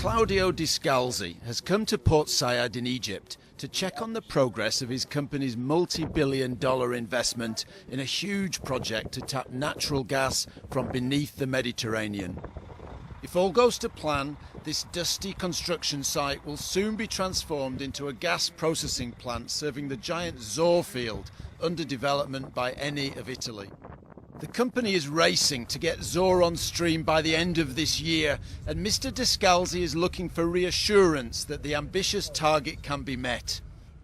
Claudio Descalzi has come to Port Said in Egypt to check on the progress of his company's multi-billion-dollar investment in a huge project to tap natural gas from beneath the Mediterranean. If all goes to plan, this dusty construction site will soon be transformed into a gas processing plant serving the giant Zohr field under development by Eni of Italy. The company is racing to get Zohr on stream by the end of this year, and Mr. Descalzi is looking for reassurance that the ambitious target can be met.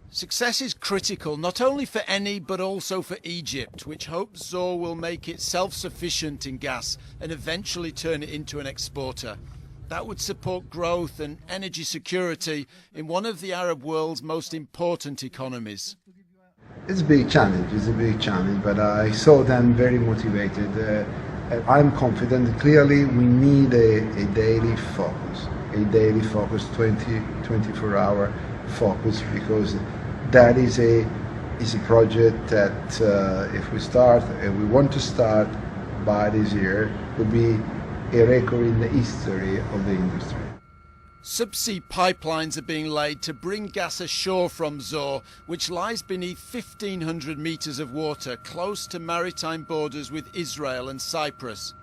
Success is critical not only for Eni but also for Egypt, which hopes Zohr will make it self-sufficient in gas and eventually turn it into an exporter. That would support growth and energy security in one of the Arab world's most important economies. It's a big challenge, but I saw them very motivated. I'm confident. Clearly, we need a daily focus, 24-hour focus, because that is a project that if we start, and we want to start by this year, will be a record in the history of the industry. Subsea pipelines are being laid to bring gas ashore from Zohr, which lies beneath 1,500 metres of water close to maritime borders with Israel and Cyprus.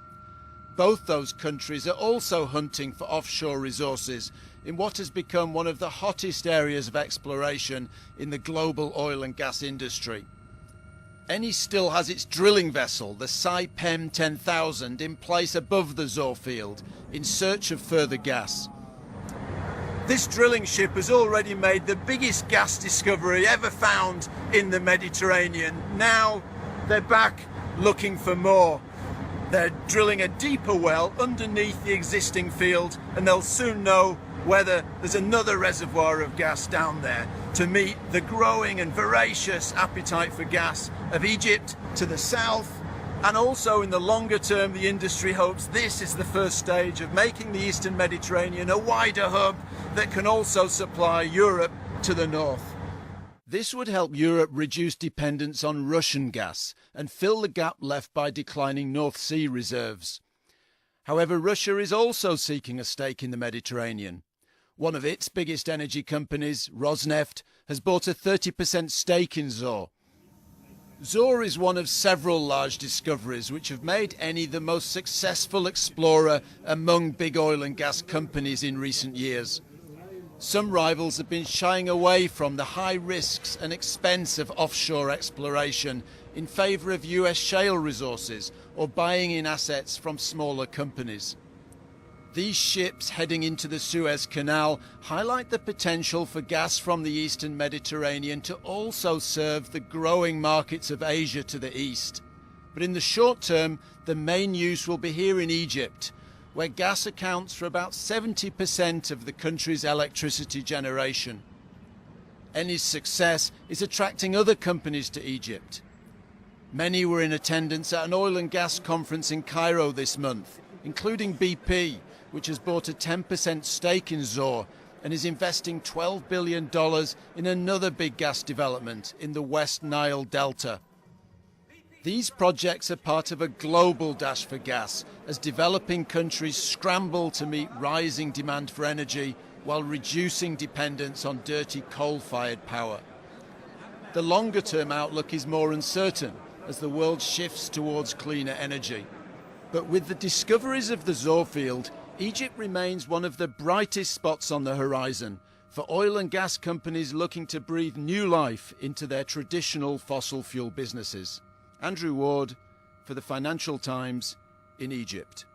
Both those countries are also hunting for offshore resources in what has become one of the hottest areas of exploration in the global oil and gas industry. Eni still has its drilling vessel, the Saipem 10,000, in place above the Zohr field in search of further gas. This drilling ship has already made the biggest gas discovery ever found in the Mediterranean. Now they're back looking for more. They're drilling a deeper well underneath the existing field, and they'll soon know whether there's another reservoir of gas down there to meet the growing and voracious appetite for gas of Egypt to the south. And also in the longer term, the industry hopes this is the first stage of making the Eastern Mediterranean a wider hub that can also supply Europe to the north. This would help Europe reduce dependence on Russian gas and fill the gap left by declining North Sea reserves. However, Russia is also seeking a stake in the Mediterranean. One of its biggest energy companies, Rosneft, has bought a 30% stake in Zohr. Zohr is one of several large discoveries which have made Eni the most successful explorer among big oil and gas companies in recent years. Some rivals have been shying away from the high risks and expense of offshore exploration in favour of US shale resources or buying in assets from smaller companies. These ships heading into the Suez Canal highlight the potential for gas from the Eastern Mediterranean to also serve the growing markets of Asia to the east. But in the short term, the main use will be here in Egypt, where gas accounts for about 70% of the country's electricity generation. Eni's success is attracting other companies to Egypt. Many were in attendance at an oil and gas conference in Cairo this month, including BP, which has bought a 10% stake in Zohr and is investing $12 billion in another big gas development in the West Nile Delta. These projects are part of a global dash for gas as developing countries scramble to meet rising demand for energy while reducing dependence on dirty coal-fired power. The longer-term outlook is more uncertain as the world shifts towards cleaner energy. But with the discoveries of the Zohr field, Egypt remains one of the brightest spots on the horizon for oil and gas companies looking to breathe new life into their traditional fossil fuel businesses. Andrew Ward for the Financial Times in Egypt.